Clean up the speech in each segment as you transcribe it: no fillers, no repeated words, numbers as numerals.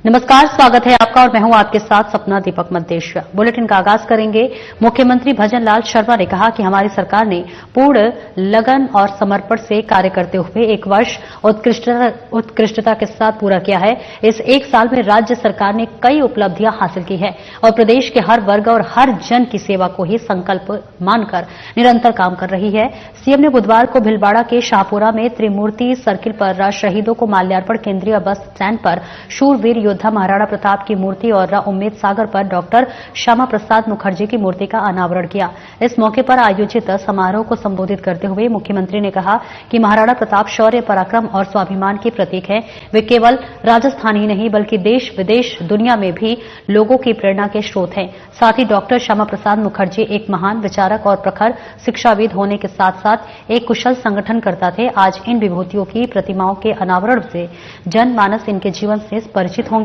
नमस्कार, स्वागत है आपका और मैं हूं आपके साथ सपना दीपक मद्देशिया। बुलेटिन का आगाज करेंगे। मुख्यमंत्री भजन लाल शर्मा ने कहा कि हमारी सरकार ने पूर्ण लगन और समर्पण से कार्य करते हुए एक वर्ष उत्कृष्टता के साथ पूरा किया है। इस एक साल में राज्य सरकार ने कई उपलब्धियां हासिल की है और प्रदेश के हर वर्ग और हर जन की सेवा को ही संकल्प मानकर निरंतर काम कर रही है। सीएम ने बुधवार को भीलवाड़ा के शाहपुरा में त्रिमूर्ति सर्किल पर शहीदों को माल्यार्पण, केंद्रीय बस स्टैंड पर शूरवीर योद्धा महाराणा प्रताप की मूर्ति और उम्मेद सागर पर डॉक्टर श्यामा प्रसाद मुखर्जी की मूर्ति का अनावरण किया। इस मौके पर आयोजित समारोह को संबोधित करते हुए मुख्यमंत्री ने कहा कि महाराणा प्रताप शौर्य, पराक्रम और स्वाभिमान के प्रतीक हैं। वे केवल राजस्थान ही नहीं बल्कि देश विदेश दुनिया में भी लोगों की प्रेरणा के स्रोत हैं। साथ ही डॉक्टर श्यामा प्रसाद मुखर्जी एक महान विचारक और प्रखर शिक्षाविद होने के साथ साथ एक कुशल संगठनकर्ता थे। आज इन विभूतियों की प्रतिमाओं के अनावरण से जनमानस इनके जीवन से परिचित होंगे,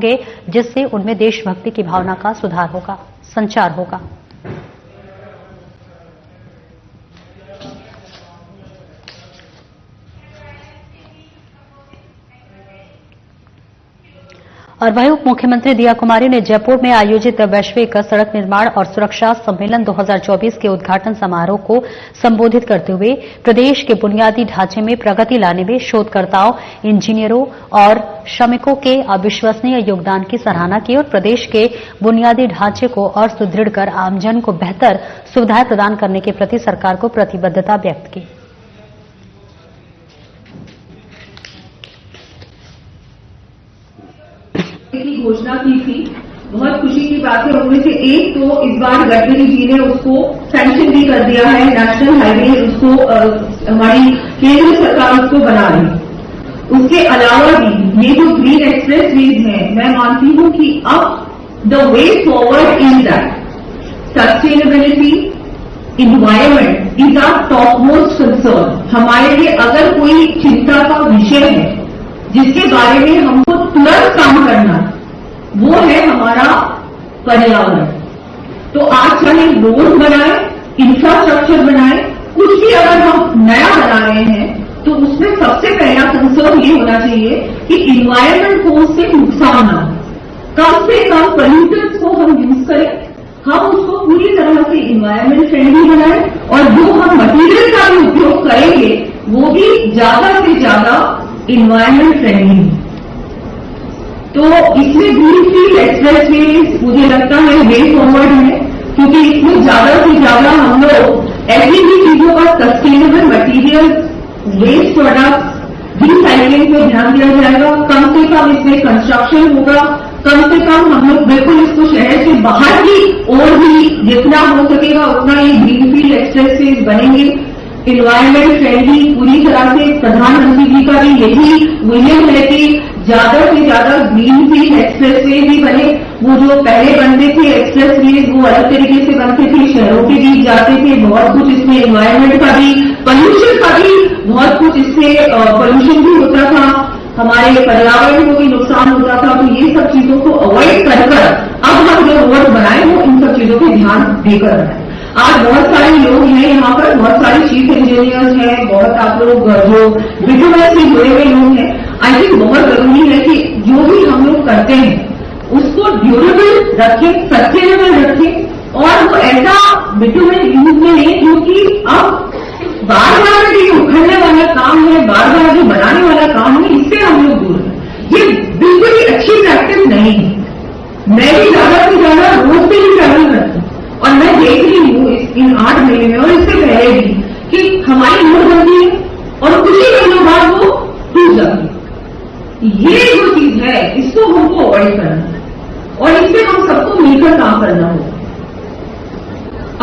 जिससे उनमें देशभक्ति की भावना का सुधार होगा, संचार होगा। और वहीं उप मुख्यमंत्री दिया कुमारी ने जयपुर में आयोजित वैश्विक सड़क निर्माण और सुरक्षा सम्मेलन 2024 के उद्घाटन समारोह को संबोधित करते हुए प्रदेश के बुनियादी ढांचे में प्रगति लाने में शोधकर्ताओं, इंजीनियरों और श्रमिकों के अविश्वसनीय योगदान की सराहना की और प्रदेश के बुनियादी ढांचे को और सुदृढ़ कर आमजन को बेहतर सुविधाएं प्रदान करने के प्रति सरकार को प्रतिबद्धता व्यक्त की। की घोषणा की थी, बहुत खुशी की बात है। उनमें से एक तो इस बार गडकरी जी ने उसको सैंक्शन भी कर दिया है, नेशनल हाईवे उसको हमारी केंद्र सरकार उसको बना रही। उसके अलावा भी ये जो ग्रीन एक्सप्रेस वेज है, मैं मानती हूं कि अब the way forward in that sustainability environment is our top most concern. हमारे लिए अगर कोई चिंता का विषय है जिसके बारे में हमको तुरंत काम करना, वो है हमारा पर्यावरण। तो आज चाहे रोड बनाए, इंफ्रास्ट्रक्चर बनाए, कुछ भी अगर हम नया बना रहे हैं तो उसमें सबसे पहला कंसर्न ये होना चाहिए कि इन्वायरमेंट को उससे नुकसान ना हो। कम से कम पोल्यूटर्स को हम यूज करें, हम उसको पूरी तरह से इन्वायरमेंट फ्रेंडली बनाएं और जो हम मटीरियल का भी उपयोग करेंगे वो भी ज्यादा से ज्यादा इन्वायरमेंट फ्रेंडली। तो इसमें ग्रीनफील्ड एक्सप्रेस वे मुझे लगता है वे फॉरवर्ड है, क्योंकि इसमें ज्यादा से ज्यादा हम लोग ऐसी भी चीजों का sustainable material, waste product, recycling पे ध्यान दिया जाएगा। कम से कम इसमें कंस्ट्रक्शन होगा, कम से कम हम लोग बिल्कुल इसको शहर से बाहर की और भी जितना हो सकेगा उतना ये ग्रीनफील्ड एक्सप्रेस वे बनेंगे, इन्वायरमेंट फ्रेंडली पूरी तरह से। प्रधानमंत्री जी का भी यही विजन है कि ज्यादा से ज्यादा ग्रीनफील्ड एक्सप्रेस वे भी बने। वो जो पहले बनते थे एक्सप्रेस वे, वो अलग तरीके से बनते थे, शहरों के बीच जाते थे, बहुत कुछ इसमें इन्वायरमेंट का भी, पोल्यूशन का भी बहुत कुछ इससे पोल्यूशन भी होता था, हमारे पर्यावरण को भी नुकसान होता था। तो ये सब चीजों को अवॉइड कर अब हम जो रोड बनाए वो इन सब चीजों पर ध्यान देकर बनाए। आज बहुत सारे लोग हैं यहाँ पर, बहुत सारे चीफ इंजीनियर्स हैं, बहुत आप लोग जो बिटुमेन से जुड़े हुए लोग हैं। आई थिंक बहुत जरूरी है कि जो भी हम लोग करते हैं उसको ड्यूरेबल रखें, सस्टेनेबल रखें और वो ऐसा बिटुमेन यूज में लें जो कि अब बार बार जो उखड़ने वाला काम है, बार बार जो बनाने वाला काम है, इससे हम लोग दूर हैं। ये बिल्कुल ही अच्छी प्रैक्टिस नहीं है। मैं भी ज्यादा से ज्यादा रोड पे ही ट्रैवल करती हूँ और मैं देख रही हूँ इन 8 महीने में और इससे पहले भी कि हमारी रोड बनती है और कुछ ही महीनों बाद वो टूट जाती है। ये जो चीज है इसको हमको अवॉइड करना है और इससे हम सबको मिलकर काम करना होगा।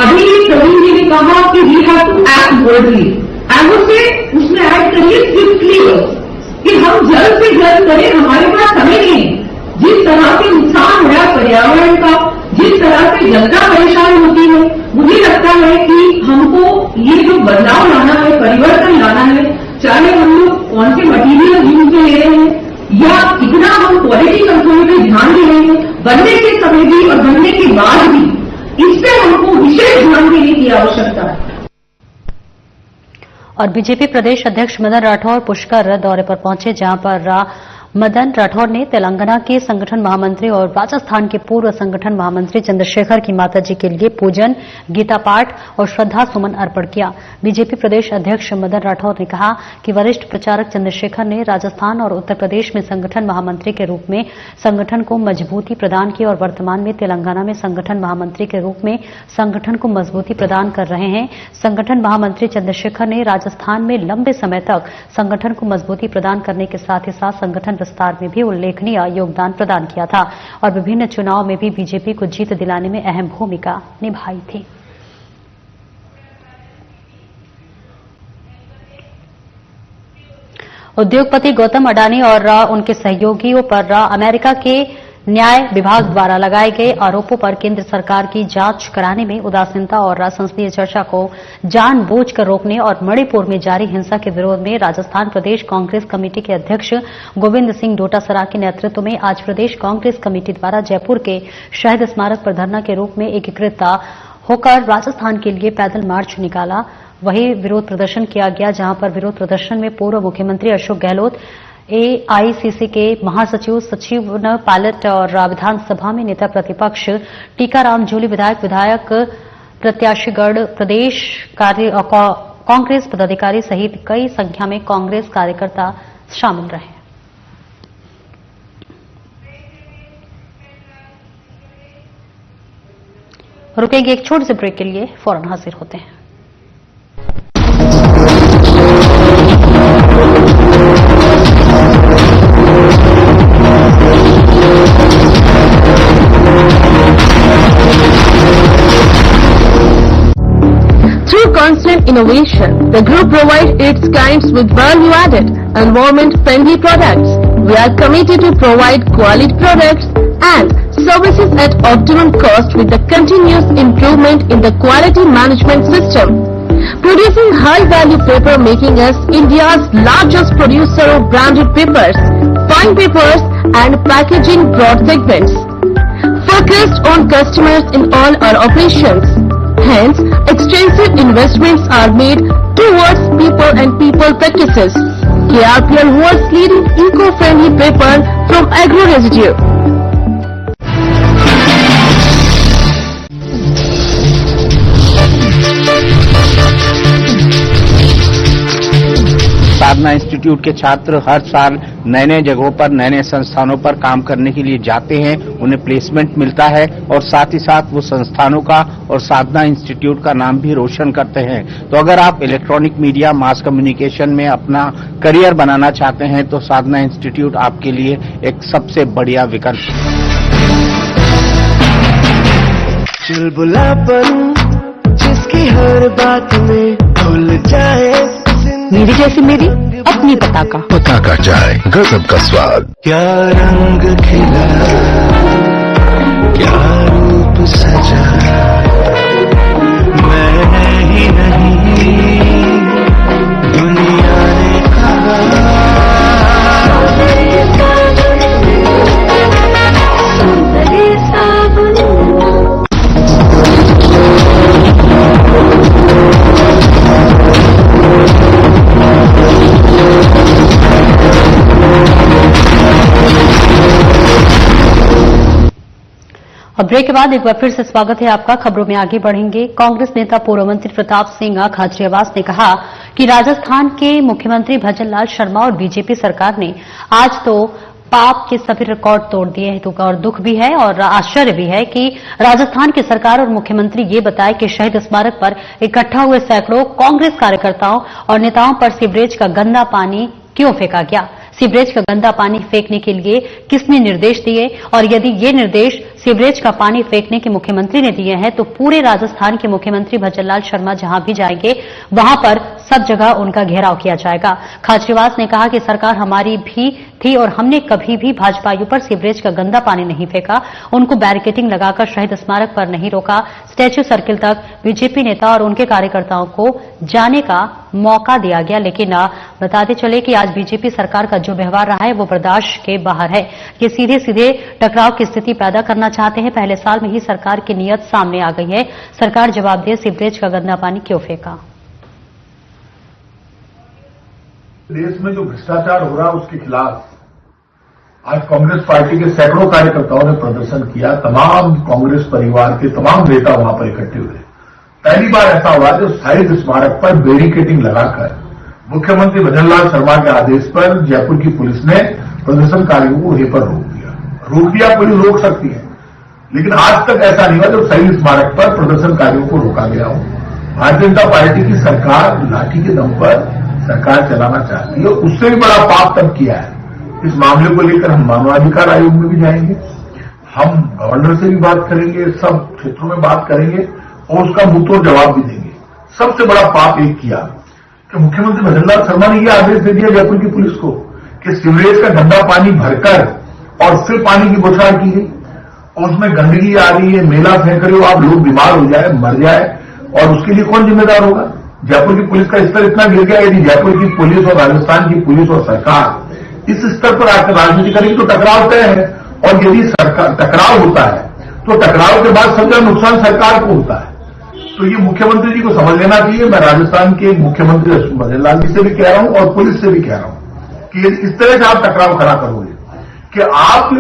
अभी प्रवीण जी ने कहा कि we have to act boldly, and उससे उसमें ऐड करिए स्विफ्टली कि हम जल्द से जल्द करें। हमारे पास समय नहीं है। जिस तरह से नुकसान हो रहा है पर्यावरण का, जिस तरह से जनता परेशान होती है, मुझे लगता है कि हमको ये जो बदलाव लाना है, परिवर्तन लाना है, चाहे हम लोग कौन से मटीरियल यूज में ले रहे हैं या कितना हम क्वालिटी कंट्रोल पे ध्यान दे रहे हैं, बनने के समय भी और बनने के बाद भी, इस पे हमको विशेष ध्यान देने की आवश्यकता है। और बीजेपी प्रदेश अध्यक्ष मदन राठौर पुष्कर दौरे पर पहुंचे, जहां पर मदन राठौर ने तेलंगाना के संगठन महामंत्री और राजस्थान के पूर्व संगठन महामंत्री चंद्रशेखर की माताजी के लिए पूजन, गीता पाठ और श्रद्धा सुमन अर्पण किया। बीजेपी प्रदेश अध्यक्ष मदन राठौर ने कहा कि वरिष्ठ प्रचारक चंद्रशेखर ने राजस्थान और उत्तर प्रदेश में संगठन महामंत्री के रूप में संगठन को मजबूती प्रदान की और वर्तमान में तेलंगाना में संगठन महामंत्री के रूप में संगठन को मजबूती प्रदान कर रहे हैं। संगठन महामंत्री चंद्रशेखर ने राजस्थान में लंबे समय तक संगठन को मजबूती प्रदान करने के साथ ही साथ संगठन विस्तार में भी उल्लेखनीय योगदान प्रदान किया था और विभिन्न चुनाव में भी बीजेपी को जीत दिलाने में अहम भूमिका निभाई थी। उद्योगपति गौतम अडानी और उनके सहयोगियों पर अमेरिका के न्याय विभाग द्वारा लगाए गए आरोपों पर केंद्र सरकार की जांच कराने में उदासीनता और संसदीय चर्चा को जानबूझकर रोकने और मणिपुर में जारी हिंसा के विरोध में राजस्थान प्रदेश कांग्रेस कमेटी के अध्यक्ष गोविंद सिंह डोटासरा के नेतृत्व में आज प्रदेश कांग्रेस कमेटी द्वारा जयपुर के शहीद स्मारक पर धरना के रूप में एकीकृत होकर राजस्थान के लिए पैदल मार्च निकाला। वही विरोध प्रदर्शन किया गया, जहां पर विरोध प्रदर्शन में पूर्व मुख्यमंत्री अशोक गहलोत, एआईसीसी के महासचिव सचिन पायलट और विधानसभा में नेता प्रतिपक्ष टीकाराम जूली, विधायक प्रत्याशीगढ़, प्रदेश कांग्रेस पदाधिकारी सहित कई संख्या में कांग्रेस कार्यकर्ता शामिल रहे। रुकेंगे एक छोटे से ब्रेक के लिए, फौरन हाजिर होते हैं। Through constant innovation, the group provides its clients with value-added, environment-friendly products. We are committed to provide quality products and services at optimum cost with the continuous improvement in the quality management system. Producing high-value paper, making us India's largest producer of branded papers, fine papers and packaging broad segments. Focused on customers in all our operations. Hence, extensive investments are made towards people and people practices. KRPL world's leading eco-friendly paper from agro-residue. Sadhana institute के छात्र हर साल नए नए जगहों पर, नए नए संस्थानों पर काम करने के लिए जाते हैं, उन्हें प्लेसमेंट मिलता है और साथ ही साथ वो संस्थानों का और साधना इंस्टीट्यूट का नाम भी रोशन करते हैं। तो अगर आप इलेक्ट्रॉनिक मीडिया, मास कम्युनिकेशन में अपना करियर बनाना चाहते हैं तो साधना इंस्टीट्यूट आपके लिए एक सबसे बढ़िया विकल्प है। चुलबुलापन जिसकी हर बात में भूल जाए, मेरी जैसी मेरी अपनी पताका चाय, गजब का स्वाद। क्या रंग खिला, क्या रूप सजा, मैंने ही नहीं दुनिया ने कहा। अब ब्रेक के बाद एक बार फिर से स्वागत है आपका। खबरों में आगे बढ़ेंगे। कांग्रेस नेता पूर्व मंत्री प्रताप सिंह खाचरियावास ने कहा कि राजस्थान के मुख्यमंत्री भजन लाल शर्मा और बीजेपी सरकार ने आज तो पाप के सभी रिकॉर्ड तोड़ दिए हैं। और दुख भी है और आश्चर्य भी है कि राजस्थान की सरकार और मुख्यमंत्री ये बताए कि शहीद स्मारक पर इकट्ठा हुए सैकड़ों कांग्रेस कार्यकर्ताओं और नेताओं पर सीवरेज का गंदा पानी क्यों फेंका गया। सीवरेज का गंदा पानी फेंकने के लिए किसने निर्देश दिए, और यदि ये निर्देश सीवरेज का पानी फेंकने के मुख्यमंत्री ने दिए हैं तो पूरे राजस्थान के मुख्यमंत्री भजन लाल शर्मा जहां भी जाएंगे वहां पर सब जगह उनका घेराव किया जाएगा। खाचरियावास ने कहा कि सरकार हमारी भी थी और हमने कभी भी भाजपाइयों पर सीवरेज का गंदा पानी नहीं फेंका, उनको बैरिकेडिंग लगाकर शहीद स्मारक पर नहीं रोका, स्टैच्यू सर्किल तक बीजेपी नेता और उनके कार्यकर्ताओं को जाने का मौका दिया गया। लेकिन बताते चले कि आज बीजेपी सरकार का जो व्यवहार रहा है वो बर्दाश्त के बाहर है। ये सीधे सीधे टकराव की स्थिति पैदा करना चाहते हैं। पहले साल में ही सरकार की नीयत सामने आ गई है। सरकार जवाब दे, सीवरेज का गंदा पानी क्यों फेंका। देश में जो भ्रष्टाचार हो रहा है उसके खिलाफ आज कांग्रेस पार्टी के सैकड़ों कार्यकर्ताओं ने प्रदर्शन किया। तमाम कांग्रेस परिवार के तमाम नेता वहां पर इकट्ठे हुए। पहली बार ऐसा हुआ जो शहीद स्मारक पर बैरिकेडिंग लगाकर मुख्यमंत्री भजनलाल शर्मा के आदेश पर जयपुर की पुलिस ने प्रदर्शनकारियों को वहीं पर रोक दिया। पुलिस रोक सकती है, लेकिन आज तक ऐसा नहीं हुआ जब शहीद स्मारक पर प्रदर्शनकारियों को रोका गया हो। भारतीय जनता पार्टी की सरकार लाठी के दम पर सरकार चलाना चाहती है। उससे भी बड़ा पाप तब किया है। इस मामले को लेकर हम मानवाधिकार आयोग में भी जाएंगे, हम गवर्नर से भी बात करेंगे, सब क्षेत्रों में बात करेंगे और उसका मुंहतोड़ जवाब भी देंगे। सबसे बड़ा पाप एक किया कि मुख्यमंत्री भजनलाल शर्मा ने यह आदेश दे दिया जयपुर की पुलिस को कि सीवरेज का गंदा पानी भरकर और फिर पानी की बौछार की गई और उसमें गंदगी आ रही है, मेला फेंक रहे हो आप, लोग बीमार हो जाए, मर जाए, और उसके लिए कौन जिम्मेदार होगा? जयपुर की पुलिस का स्तर इतना गिर गया। यदि जयपुर की पुलिस और राजस्थान की पुलिस और सरकार इस स्तर पर आकर राजनीति करेगी तो टकराव तय है। और यदि सरकार टकराव होता है तो टकराव के बाद सबसे नुकसान सरकार को होता है। तो ये मुख्यमंत्री जी को समझ लेना चाहिए। मैं राजस्थान के मुख्यमंत्री भजनलाल जी से भी कह रहा हूं और पुलिस से भी कह रहा हूं कि इस तरह से आप टकराव खड़ा करोगे कि आप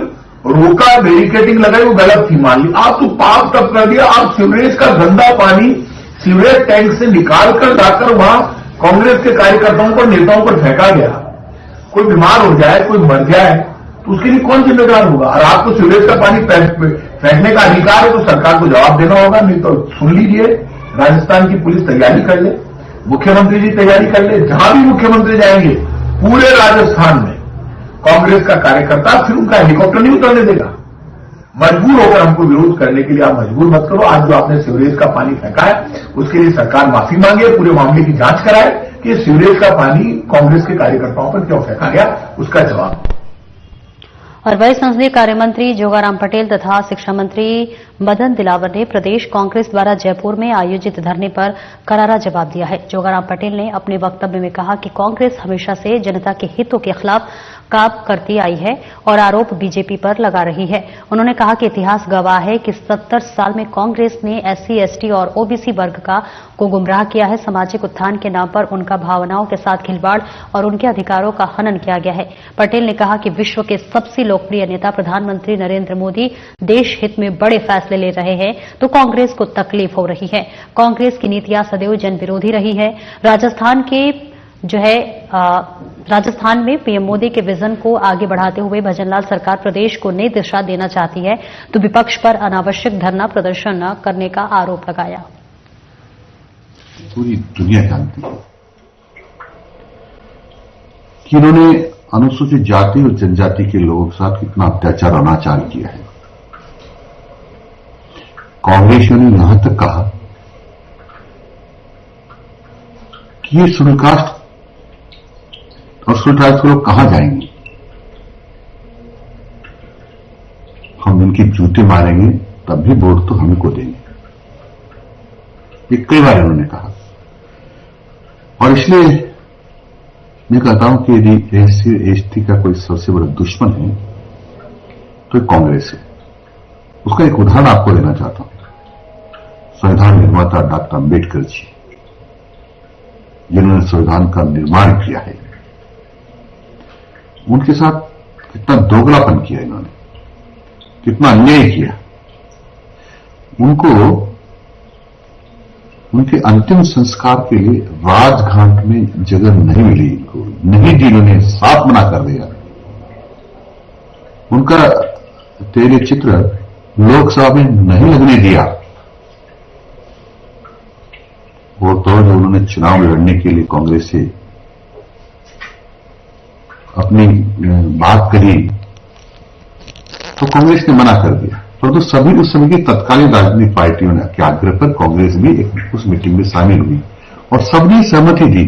रोका, बैरिकेडिंग लगाई, वो गलत थी मान ली, आप तो पाप तब कर दिया। आप सीवरेज का गंदा पानी सीवरेज टैंक से निकालकर जाकर वहां कांग्रेस के कार्यकर्ताओं पर, नेताओं पर फेंका गया। कोई बीमार हो जाए, कोई मर जाए तो उसके लिए कौन जिम्मेदार होगा? और आपको सीवरेज का पानी फेंकने का अधिकार है तो सरकार को जवाब देना होगा। नहीं तो सुन लीजिए, राजस्थान की पुलिस तैयारी कर ले, मुख्यमंत्री जी तैयारी कर ले, जहां भी मुख्यमंत्री जाएंगे पूरे राजस्थान में कांग्रेस का कार्यकर्ता फिर उनका हेलीकॉप्टर नहीं उतरने देगा। मजबूर होकर हमको विरोध करने के लिए आप मजबूर मत करो। आज जो आपने सीवरेज का पानी फेंका है उसके लिए सरकार माफी मांगे, पूरे मामले की जांच कराए कि सीवरेज का पानी कांग्रेस के कार्यकर्ताओं पर क्यों फेंका गया, उसका जवाब। और वही संसदीय कार्यमंत्री जोगाराम पटेल तथा शिक्षा मंत्री मदन दिलावर ने प्रदेश कांग्रेस द्वारा जयपुर में आयोजित धरने पर करारा जवाब दिया है। जोगाराम पटेल ने अपने वक्तव्य में कहा कि कांग्रेस हमेशा से जनता के हितों के खिलाफ काम करती आई है और आरोप बीजेपी पर लगा रही है। उन्होंने कहा कि इतिहास गवाह है कि 70 साल में कांग्रेस ने SC, ST और OBC वर्ग को गुमराह किया है। सामाजिक उत्थान के नाम पर उनका भावनाओं के साथ खिलवाड़ और उनके अधिकारों का हनन किया गया है। पटेल ने कहा कि विश्व के सबसे लोकप्रिय नेता प्रधानमंत्री नरेंद्र मोदी देश हित में बड़े फैसले ले रहे हैं तो कांग्रेस को तकलीफ हो रही है। कांग्रेस की नीतियां सदैव जन विरोधी रही है। राजस्थान में पीएम मोदी के विजन को आगे बढ़ाते हुए भजनलाल सरकार प्रदेश को नई दिशा देना चाहती है तो विपक्ष पर अनावश्यक धरना प्रदर्शन न करने का आरोप लगाया। पूरी दुनिया जानती है कि इन्होंने अनुसूचित जाति और जनजाति के लोगों के साथ कितना अत्याचार और अनाचार किया है। कांग्रेस ने यहां तक कहा कि ये शेड्यूल कास्ट और शेड्यूल ट्राइब्स के लोग कहां जाएंगे, हम इनके जूते मारेंगे तब भी वोट तो हमें को देंगे। ये कई बार उन्होंने कहा और इसलिए मैं कहता हूं कि यदि SC, ST का कोई सबसे बड़ा दुश्मन है तो कांग्रेस है। उसका एक उदाहरण आपको देना चाहता हूं। संविधान निर्माता डॉक्टर अम्बेडकर जी, जिन्होंने संविधान का निर्माण किया है, उनके साथ कितना दोगलापन किया इन्होंने, कितना अन्याय किया। उनको उनके अंतिम संस्कार के लिए राजघाट में जगह नहीं मिली, इनको नहीं दी, इन्होंने साफ मना कर दिया। उनका तेरे चित्र लोकसभा में नहीं लगने दिया। वो तो जो उन्होंने चुनाव लड़ने के लिए कांग्रेस से अपनी बात करी तो कांग्रेस ने मना कर दिया। परंतु सभी उस समय की तत्कालीन राजनीतिक पार्टियों ने के आग्रह पर कांग्रेस भी उस मीटिंग में शामिल हुई और सबने सहमति दी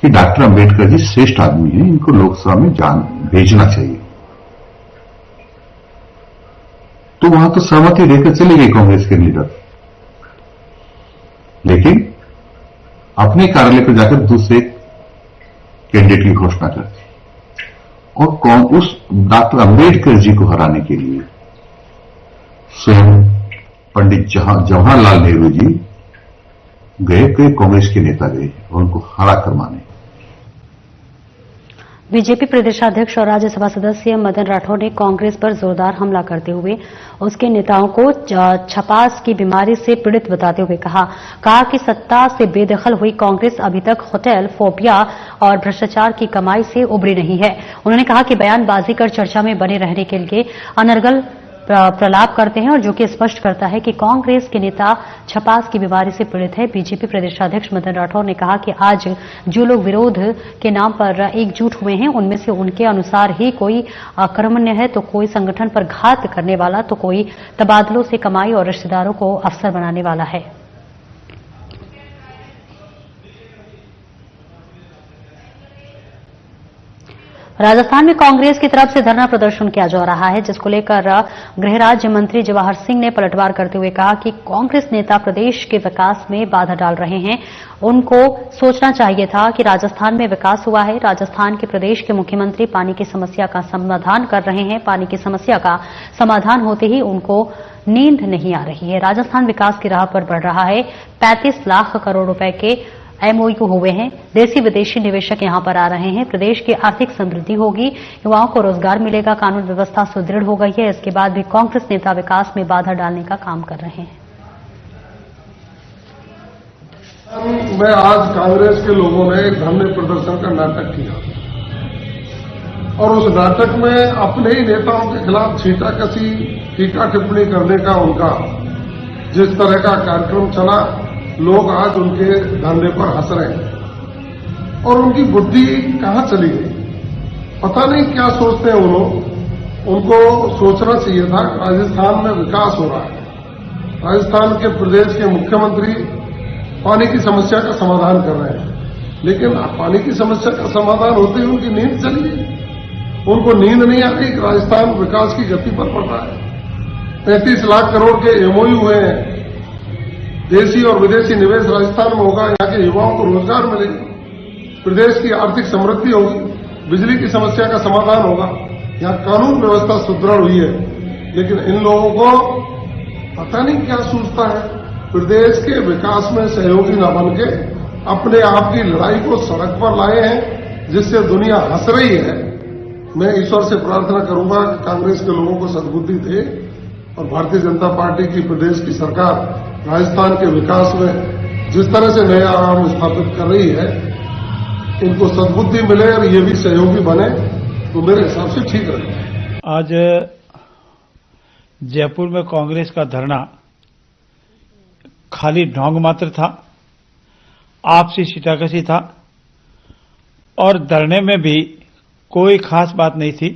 कि डॉक्टर अम्बेडकर जी श्रेष्ठ आदमी हैं, इनको लोकसभा में भेजना चाहिए। तो वहां तो सहमति देकर चले गए कांग्रेस के लीडर, लेकिन अपने कार्यालय पर जाकर दूसरे कैंडिडेट की घोषणा कर दी और उस डॉक्टर अम्बेडकर जी को हराने के लिए स्वयं पंडित जवाहरलाल नेहरू जी गए, कई कांग्रेस के नेता गए और उनको हरा कर माने। बीजेपी प्रदेशाध्यक्ष और राज्यसभा सदस्य मदन राठौर ने कांग्रेस पर जोरदार हमला करते हुए उसके नेताओं को छपास की बीमारी से पीड़ित बताते हुए कहा कि सत्ता से बेदखल हुई कांग्रेस अभी तक होटल फोबिया और भ्रष्टाचार की कमाई से उबरी नहीं है। उन्होंने कहा कि बयानबाजी कर चर्चा में बने रहने के लिए अनर्गल प्रलाप करते हैं और जो कि स्पष्ट करता है कि कांग्रेस के नेता छपास की बीमारी से पीड़ित है। बीजेपी प्रदेशाध्यक्ष मदन राठौर ने कहा कि आज जो लोग विरोध के नाम पर एकजुट हुए हैं उनमें से उनके अनुसार ही कोई अकर्मण्य है तो कोई संगठन पर घात करने वाला तो कोई तबादलों से कमाई और रिश्तेदारों को अफसर बनाने वाला है। राजस्थान में कांग्रेस की तरफ से धरना प्रदर्शन किया जा रहा है, जिसको लेकर गृह राज्य मंत्री जवाहर सिंह ने पलटवार करते हुए कहा कि कांग्रेस नेता प्रदेश के विकास में बाधा डाल रहे हैं। उनको सोचना चाहिए था कि राजस्थान में विकास हुआ है। राजस्थान के प्रदेश के मुख्यमंत्री पानी की समस्या का समाधान कर रहे हैं। पानी की समस्या का समाधान होते ही उनको नींद नहीं आ रही है। राजस्थान विकास की राह पर बढ़ रहा है। 35 लाख करोड़ रुपए के एमओयू हुए हैं। देसी विदेशी निवेशक यहां पर आ रहे हैं। प्रदेश की आर्थिक समृद्धि होगी, युवाओं को रोजगार मिलेगा, कानून व्यवस्था सुदृढ़ हो गई है। इसके बाद भी कांग्रेस नेता विकास में बाधा डालने का काम कर रहे हैं। मैं आज कांग्रेस के लोगों ने एक धरने प्रदर्शन का नाटक किया और उस नाटक में अपने ही नेताओं के खिलाफ छींटाकशी, टीका टिप्पणी करने का उनका जिस तरह का कार्यक्रम चला, लोग आज उनके धरने पर हंस रहे हैं और उनकी बुद्धि कहां चली गई पता नहीं। क्या सोचते हैं उनको सोचना चाहिए था। राजस्थान में विकास हो रहा है। राजस्थान के प्रदेश के मुख्यमंत्री पानी की समस्या का समाधान कर रहे हैं, लेकिन पानी की समस्या का समाधान होते ही उनकी नींद चली गई। उनको नींद नहीं आ रही कि राजस्थान विकास की गति पर बढ़ रहा है। 35 लाख करोड़ के एमओयू हुए हैं। देशी और विदेशी निवेश राजस्थान में होगा। यहाँ के युवाओं को रोजगार मिलेगा। प्रदेश की आर्थिक समृद्धि होगी। बिजली की समस्या का समाधान होगा। यहाँ कानून व्यवस्था सुदृढ़ हुई है, लेकिन इन लोगों को पता नहीं क्या सूझता है। प्रदेश के विकास में सहयोगी न बन के अपने आप की लड़ाई को सड़क पर लाए हैं, जिससे दुनिया हंस रही है। मैं ईश्वर से प्रार्थना करूंगा कि कांग्रेस के लोगों को सद्बुद्धि दे और भारतीय जनता पार्टी की प्रदेश की सरकार राजस्थान के विकास में जिस तरह से नया आयाम स्थापित कर रही है, इनको सद्बुद्धि मिले और ये भी सहयोगी बने तो मेरे हिसाब से ठीक रहेगा। आज जयपुर में कांग्रेस का धरना खाली ढोंग मात्र था, आपसी छिटाकशी था और धरने में भी कोई खास बात नहीं थी।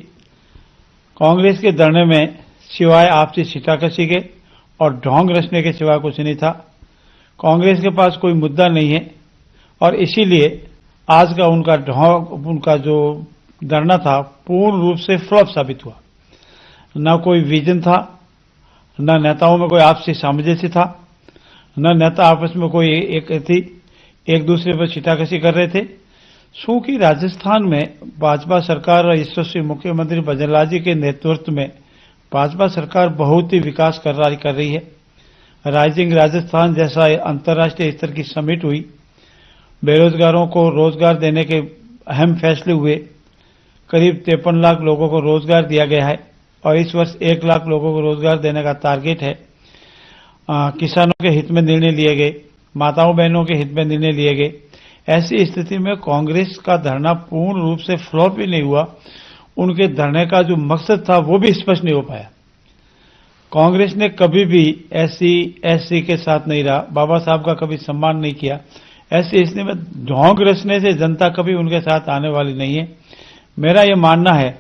कांग्रेस के धरने में सिवाय आपसी छिटाकशी के और ढोंग रचने के सिवा कुछ नहीं था। कांग्रेस के पास कोई मुद्दा नहीं है और इसीलिए आज का उनका जो धरना था पूर्ण रूप से फ्लॉप साबित हुआ। न कोई विजन था, न नेताओं में कोई आपसी सामंजस्य था, न नेता आपस में कोई एक दूसरे पर छिटाकशी कर रहे थे। क्योंकि राजस्थान में भाजपा सरकार और यशस्वी मुख्यमंत्री भजनलाल जी के नेतृत्व में भाजपा सरकार बहुत ही विकास कर रही है। राइजिंग राजस्थान जैसा अंतर्राष्ट्रीय स्तर की समिट हुई, बेरोजगारों को रोजगार देने के अहम फैसले हुए, करीब 53 लाख लोगों को रोजगार दिया गया है और इस वर्ष 1 लाख लोगों को रोजगार देने का टारगेट है। किसानों के हित में निर्णय लिए गए, माताओं बहनों के हित में निर्णय लिए गए। ऐसी स्थिति में कांग्रेस का धरना पूर्ण रूप से फ्लॉप ही नहीं हुआ। उनके धरने का जो मकसद था वो भी स्पष्ट नहीं हो पाया। कांग्रेस ने कभी भी एससी के साथ नहीं रहा, बाबा साहब का कभी सम्मान नहीं किया। ऐसी स्थिति में ढोंग रचने से जनता कभी उनके साथ आने वाली नहीं है। मेरा ये मानना है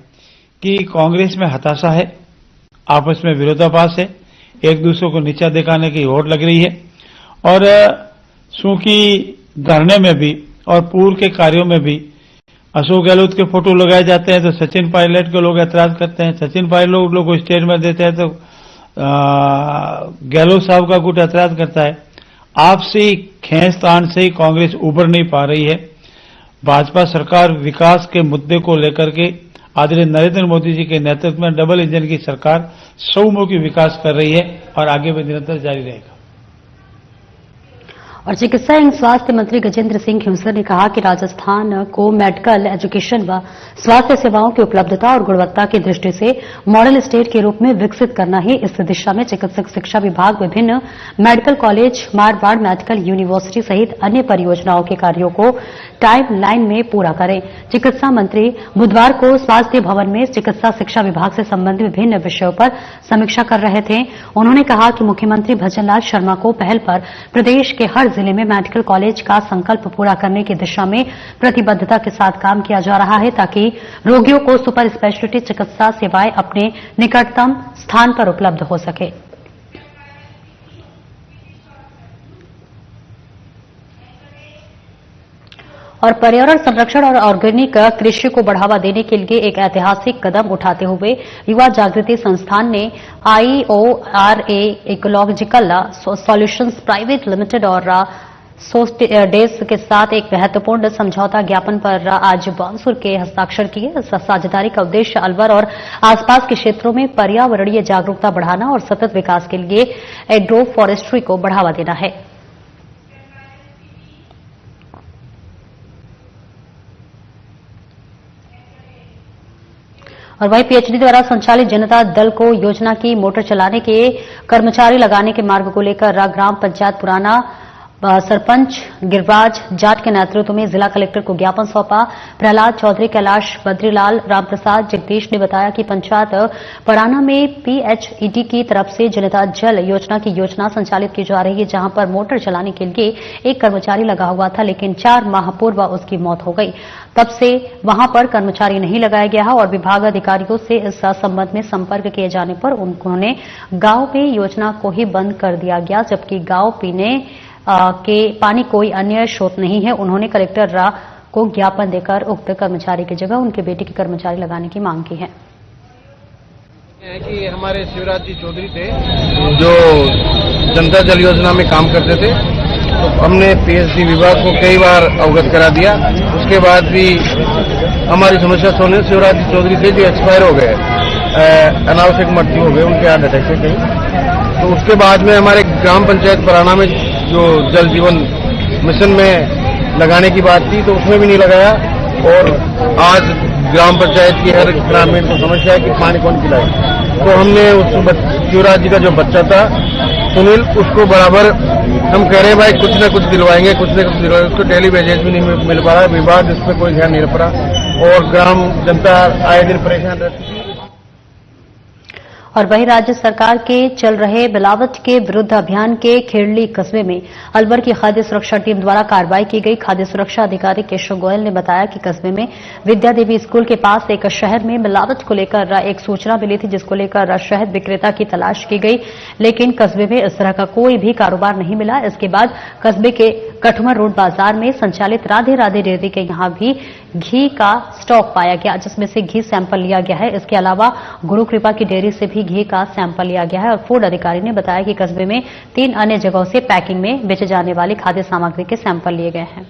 कि कांग्रेस में हताशा है, आपस में विरोधाभास है, एक दूसरे को नीचा दिखाने की होड़ लग रही है और चूंकि धरने में भी और पूर्व के कार्यों में भी अशोक गहलोत के फोटो लगाए जाते हैं तो सचिन पायलट के लोग ऐतराज करते हैं, सचिन पायलट लोग को स्टेटमेंट देते हैं तो गहलोत साहब का गुट ऐतराज करता है। आपसी खींचतान से ही कांग्रेस उभर नहीं पा रही है। भाजपा सरकार विकास के मुद्दे को लेकर के आदरणीय नरेंद्र मोदी जी के नेतृत्व में डबल इंजन की सरकार बहुमुखी विकास कर रही है और आगे भी निरंतर जारी रहेगा। और चिकित्सा एवं स्वास्थ्य मंत्री गजेंद्र सिंह खिंवसर ने कहा कि राजस्थान को मेडिकल एजुकेशन व स्वास्थ्य सेवाओं की उपलब्धता और गुणवत्ता की दृष्टि से मॉडल स्टेट के रूप में विकसित करना है। इस दिशा में चिकित्सक शिक्षा विभाग विभिन्न medical college, Marwar medical university सहित अन्य परियोजनाओं के कार्यों को टाइम लाइन में पूरा करें। चिकित्सा मंत्री बुधवार को स्वास्थ्य भवन में चिकित्सा शिक्षा विभाग से संबंधित विभिन्न विषयों पर समीक्षा कर रहे थे। उन्होंने कहा कि मुख्यमंत्री भजनलाल शर्मा को पहल पर प्रदेश के हर जिले में मेडिकल कॉलेज का संकल्प पूरा करने की दिशा में प्रतिबद्धता के साथ काम किया जा रहा है ताकि रोगियों को सुपर स्पेशलिटी चिकित्सा सेवाएं अपने निकटतम स्थान पर उपलब्ध हो सके। और पर्यावरण संरक्षण और ऑर्गेनिक कृषि को बढ़ावा देने के लिए एक ऐतिहासिक कदम उठाते हुए युवा जागृति संस्थान ने IORA ecological solutions private limited और सोस्टेडेस के साथ एक महत्वपूर्ण समझौता ज्ञापन पर आज बानसूर के हस्ताक्षर किए। इस साझेदारी का उद्देश्य अलवर और आसपास के क्षेत्रों में पर्यावरणीय जागरूकता बढ़ाना और सतत विकास के लिए एग्रो फॉरेस्ट्री को बढ़ावा देना है। और वहीं पीएचडी द्वारा संचालित जनता दल को योजना की मोटर चलाने के कर्मचारी लगाने के मार्ग को लेकर ग्राम पंचायत पुराना सरपंच गिरिराज जाट के नेतृत्व में जिला कलेक्टर को ज्ञापन सौंपा। प्रहलाद चौधरी, कैलाश बद्रीलाल, रामप्रसाद जगदीश ने बताया कि पंचायत पराना में पीएचईडी की तरफ से जनता जल योजना की योजना संचालित की जा रही है, जहां पर मोटर चलाने के लिए एक कर्मचारी लगा हुआ था, लेकिन 4 माह पूर्व उसकी मौत हो गई। तब से वहां पर कर्मचारी नहीं लगाया गया और विभाग अधिकारियों से इस संबंध में संपर्क किए जाने पर उन्होंने गांव में योजना को ही बंद कर दिया गया, जबकि गांव पीने के पानी कोई अन्य स्रोत नहीं है। उन्होंने कलेक्टर को ज्ञापन देकर उक्त कर्मचारी की जगह उनके बेटे के कर्मचारी लगाने की मांग की है। कि हमारे शिवराज जी चौधरी थे जो जनता जल योजना में काम करते थे, तो हमने पीएचडी विभाग को कई बार अवगत करा दिया। उसके बाद भी हमारी समस्या सुने शिवराज जी चौधरी थे जो एक्सपायर हो गए, अनावश्यक मृत्यु हो गई उनके हार्ट अटैक से कहीं। तो उसके बाद में हमारे ग्राम पंचायत पराना में जो जल जीवन मिशन में लगाने की बात थी तो उसमें भी नहीं लगाया। और आज ग्राम पंचायत की हर ग्रामीण को समस्या है कि पानी कौन पिलाए, तो हमने उस शिवराज जी का जो बच्चा था सुनील, उसको बराबर हम कह रहे हैं भाई कुछ न कुछ दिलवाएंगे, कुछ न कुछ दिलवाएंगे। उसको डेली वेजेज भी नहीं मिल पा रहा, विभाग इस पर कोई ध्यान नहीं रख रहा और ग्राम जनता आए दिन परेशान रहती थी। और वहीं राज्य सरकार के चल रहे मिलावट के विरुद्ध अभियान के खेड़ली कस्बे में अलवर की खाद्य सुरक्षा टीम द्वारा कार्रवाई की गई। खाद्य सुरक्षा अधिकारी केशव गोयल ने बताया कि कस्बे में विद्या देवी स्कूल के पास एक शहर में मिलावट को लेकर एक सूचना मिली थी, जिसको लेकर शहद विक्रेता की तलाश की गई, लेकिन कस्बे में इस तरह का कोई भी कारोबार नहीं मिला। इसके बाद कस्बे के कठुमर रोड बाजार में संचालित राधे राधे डेयरी के यहां भी घी का स्टॉक पाया गया, जिसमें से घी सैंपल लिया गया है। इसके अलावा गुरु कृपा की डेयरी से भी घी का सैंपल लिया गया है। और फूड अधिकारी ने बताया कि कस्बे में 3 अन्य जगहों से पैकिंग में बेचे जाने वाली खाद्य सामग्री के सैंपल लिए गए हैं।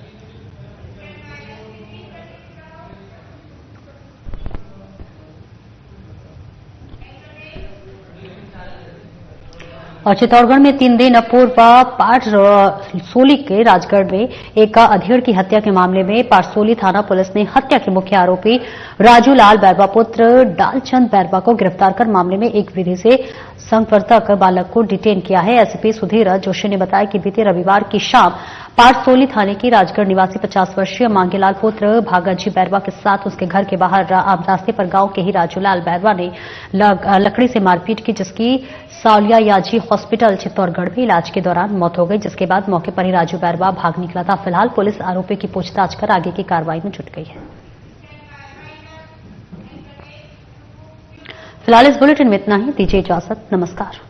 और चित्तौड़गढ़ में 3 दिन पूर्व पारसोली के राजगढ़ में एक अधेड़ की हत्या के मामले में पारसोली थाना पुलिस ने हत्या के मुख्य आरोपी राजू लाल बैरवा पुत्र डालचंद बैरवा को गिरफ्तार कर मामले में एक विधि से संवर्तक बालक को डिटेन किया है। एसपी सुधीर जोशी ने बताया कि बीते रविवार की शाम पारसोली थाने की राजगढ़ निवासी 50 वर्षीय मांगेलाल पुत्र भागाजी बैरवा के साथ उसके घर के बाहर आम रास्ते पर गांव के ही राजूलाल बैरवा ने लकड़ी से मारपीट की, जिसकी सावलिया याजी हॉस्पिटल चित्तौड़गढ़ में इलाज के दौरान मौत हो गई, जिसके बाद मौके पर ही राजू बैरवा भाग निकला था। फिलहाल पुलिस आरोपी की पूछताछ कर आगे की कार्रवाई में जुट गई है। फिलहाल इस बुलेटिन में इतना ही। दीजिए इजाजत। नमस्कार।